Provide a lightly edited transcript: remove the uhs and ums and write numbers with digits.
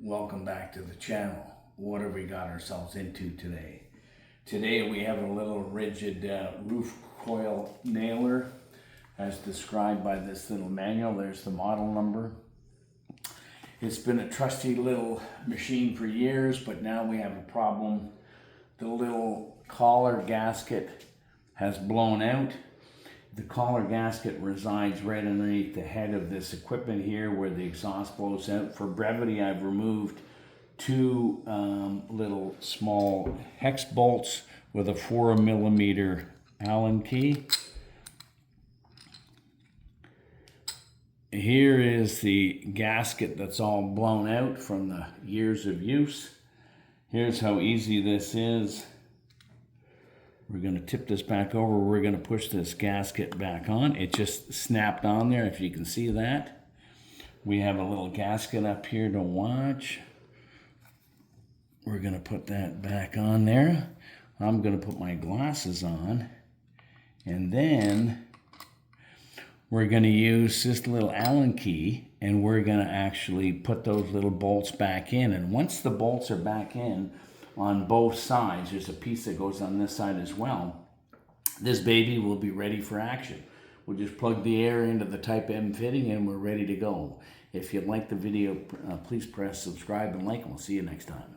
Welcome back to the channel. What have we got ourselves into today? Today we have a little rigid roof coil nailer as described by this little manual. There's the model number. It's been a trusty little machine for years, but now we have a problem. The little collar gasket has blown out. The collar gasket resides right underneath the head of this equipment here where the exhaust blows out. For brevity, I've removed two little small hex bolts with a 4mm Allen key. Here is the gasket that's all blown out from the years of use. Here's how easy this is. We're going to tip this back over. We're going to push this gasket back on. It just snapped on there, if you can see that. We have a little gasket up here to watch. We're going to put that back on there. I'm going to put my glasses on. And then we're going to use this little Allen key, and we're going to actually put those little bolts back in. And once the bolts are back in, on both sides, there's a piece that goes on this side as well, this baby will be ready for action. We'll just plug the air into the Type M fitting and we're ready to go. If you like the video, please press subscribe and like, and we'll see you next time.